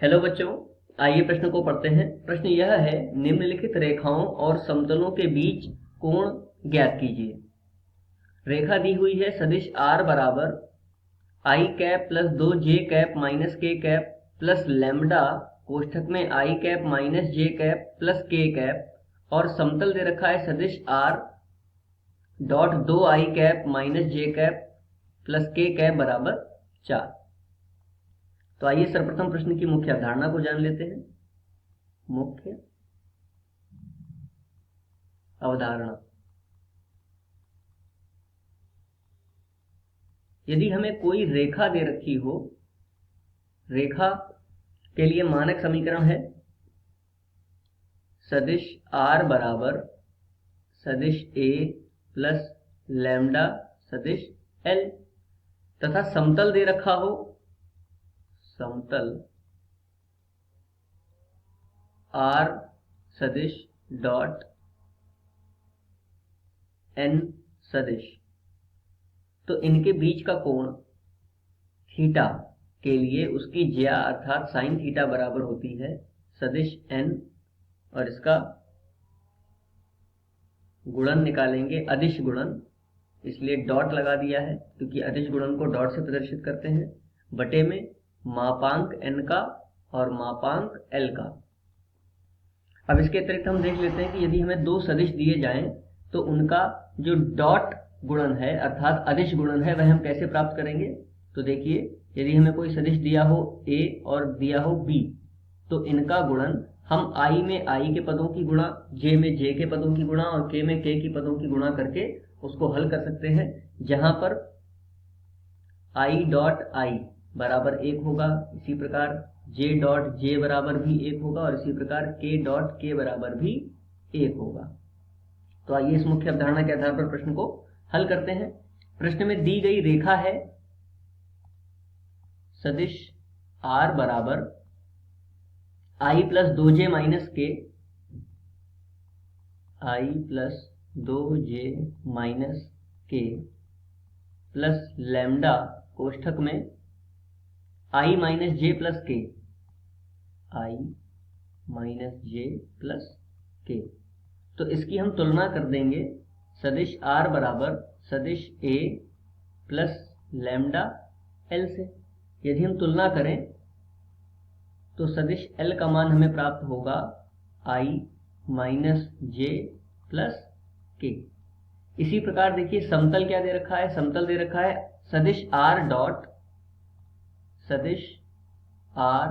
Hello बच्चों, आइए प्रश्न को पढ़ते हैं। प्रश्न यह है, निम्नलिखित रेखाओं और समतलों के बीच कोण ज्ञात कीजिए। रेखा दी हुई है सदिश r बराबर आई cap plus 2j cap minus k cap plus lambda कोष्ठक में आई cap minus j cap plus k cap और समतल दे रखा है सदिश r dot 2i cap minus j cap plus k cap बराबर 4। तो आइए सर्वप्रथम प्रश्न की मुख्य अवधारणा को जान लेते हैं। मुख्य अवधारणा, यदि हमें कोई रेखा दे रखी हो, रेखा के लिए मानक समीकरण है सदिश r बराबर सदिश a प्लस लैम्बडा सदिश l, तथा समतल दे रखा हो, समतल r सदिश डॉट n सदिश, तो इनके बीच का कोण थीटा के लिए उसकी ज्या अर्थात साइन थीटा बराबर होती है सदिश n, और इसका गुणन निकालेंगे, अदिश गुणन, इसलिए डॉट लगा दिया है क्योंकि अदिश गुणन को डॉट से प्रदर्शित करते हैं, बटे में मापांक n का और मापांक l का। अब इसके अतिरिक्त हम देख लेते हैं कि यदि हमें दो सदिश दिए जाएं तो उनका जो डॉट गुणन है अर्थात अदिश गुणन है वह हम कैसे प्राप्त करेंगे। तो देखिए, यदि हमें कोई सदिश दिया हो a और दिया हो b, तो इनका गुणन हम i में i के पदों की गुणा, j में j के पदों की गुणा और k में k की पदों की गुणा करके उसको हल कर सकते हैं, जहां पर i डॉट i बराबर 1 होगा, इसी प्रकार j डॉट j बराबर भी 1 होगा और इसी प्रकार k डॉट k बराबर भी 1 होगा। तो आइए इस मुख्य अवधारणा के आधार पर प्रश्न को हल करते हैं। प्रश्न में दी गई रेखा है सदिश r बराबर i plus 2j minus k, i plus 2j minus k plus lambda कोष्ठक में i minus j plus k, i minus j plus k। तो इसकी हम तुलना कर देंगे सदिश r बराबर सदिश a प्लस लैम्बडा l से। यदि हम तुलना करें तो सदिश l का मान हमें प्राप्त होगा i minus j plus k। इसी प्रकार देखिए, समतल क्या दे रखा है, समतल दे रखा है सदिश r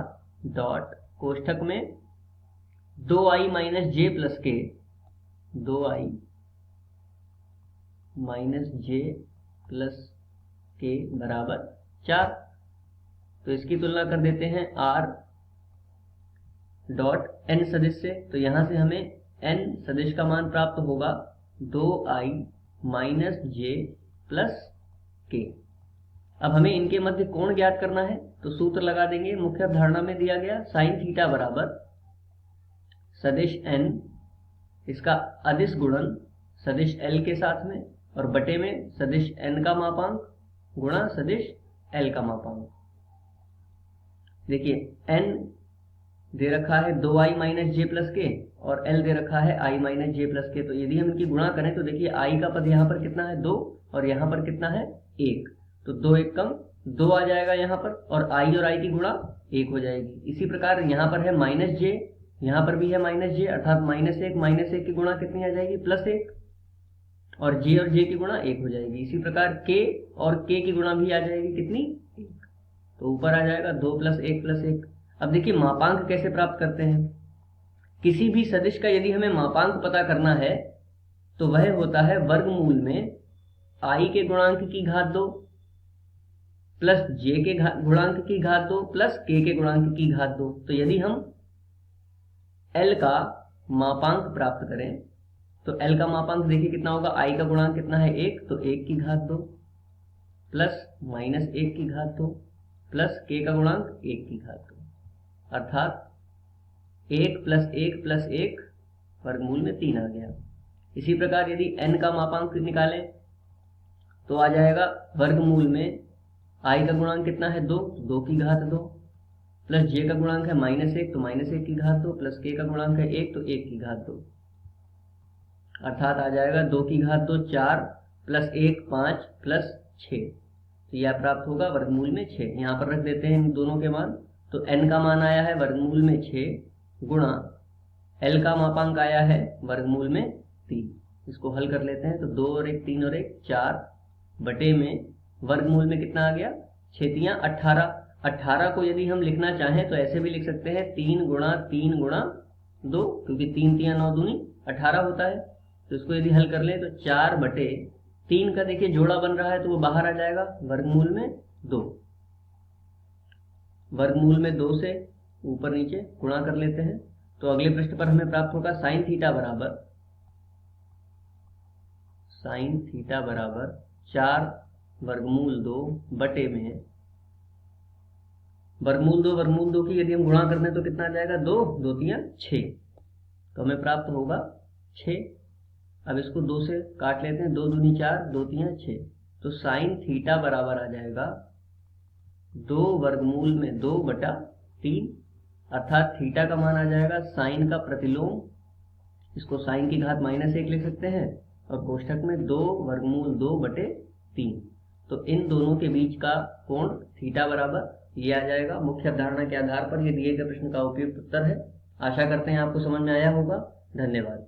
डॉट कोष्ठक में 2i minus j plus k, 2i minus j plus k बराबर 4। तो इसकी तुलना कर देते हैं r डॉट n सदिश से, तो यहां से हमें n सदिश का मान प्राप्त होगा 2i minus j plus k। अब हमें इनके मध्य कोण ज्ञात करना है, तो सूत्र लगा देंगे। मुख्य अवधारणा में दिया गया साइन थीटा बराबर सदिश n, इसका अदिश गुणन सदिश l के साथ में और बटे में सदिश n का मापांक गुणा सदिश l का मापांक। देखिए, n दे रखा है 2i माइनस j प्लस के और l दे रखा है i माइनस j प्लस के। तो यदि हम इनकी गुणा करें तो देखिए, i का पद यहाँ पर कितना है 2 और यहाँ पर कितना है 1, तो 2 एक कम 2 आ जाएगा यहाँ पर, और i और i की गुणा 1 हो जाएगी। इसी प्रकार यहाँ पर है माइनस j, यहाँ पर भी है माइनस j, अर्थात माइनस 1 की गुणा कितनी आ जाएगी प्लस 1, और j की गुणा 1 हो जाएगी। इसी प्रकार k और k की गुणा भी आ जाएगी कितनी 1, तो ऊपर आ जाएगा 2 प्लस 1 प्लस 1। अब देखिए, मापांक कैसे प्राप्त करते हैं। किसी भी सदिश का यदि हमें मापांक पता करना है तो वह होता है वर्गमूल में i के गुणांक की घात 2 प्लस j के गुणांक की घात 2 प्लस k के गुणांक की घात 2। तो यदि हम l का मापांक प्राप्त करें तो l का मापांक देखिए कितना होगा, i का गुणांक कितना है 1, तो 1 की घात 2 प्लस माइनस 1 की घात 2 प्लस k का गुणांक 1 की घात 2, अर्थात 1 प्लस 1 प्लस 1 वर्गमूल में 3 आ गया। इसी प्रकार यदि n का मापांक निकालें तो आ जाएगा वर्गमूल में i का गुणांक कितना है 2, 2 की घात 2 प्लस जे का गुणांक है -1 तो -1 की घात 2 प्लस के का गुणांक है 1 तो 1 की घात 2, अर्थात आ जाएगा 2 की घात 2 4 प्लस 1 5 प्लस 6, तो यह प्राप्त होगा वर्गमूल में 6। यहाँ पर रख देते हैं इन दोनों के मान, तो n का मान आया है वर्गमूल में 6 गुणा l का मापांक आया है वर्गमूल में 3। इसको हल कर लेते हैं तो 2 और 1 3 और 1 4 बटे में वर्गमूल में कितना आ गया 6 तियां 18। 18 को यदि हम लिखना चाहें तो ऐसे भी लिख सकते हैं 3 गुणा 3 गुणा 2, क्योंकि 3 तियां 9 दूनी 18 होता है। तो इसको यदि हल कर ले तो 4 बटे 3 का देखिए जोड़ा बन रहा है तो वो बाहर आ जाएगा वर्गमूल में 2। वर्गमूल में 2 से ऊपर नीचे गुणा कर लेते हैं तो अगले पृष्ठ पर हमें प्राप्त होगा साइन थीटा बराबर 4 वर्गमूल 2 बटे में वर्गमूल 2 की यदि हम गुणा कर दें तो कितना आ जाएगा 2 2 तियां 6, तो हमें प्राप्त होगा 6। अब इसको 2 से काट लेते हैं, 2 दूनी 4 2 तियां 6, तो साइन थीटा बराबर आ जाएगा 2 वर्गमूल में 2 बटा 3, अर्थात थीटा का मान आ जाएगा साइन का प्रतिलोम, इसको साइन की घात -1 लिख सकते हैं और कोष्ठक में 2 वर्गमूल 2 बटे 3। तो इन दोनों के बीच का कोण थीटा बराबर ये आ जाएगा। मुख्य अवधारणा के आधार पर ये दिए गए प्रश्न का उपयुक्त उत्तर है। आशा करते हैं आपको समझ में आया होगा। धन्यवाद।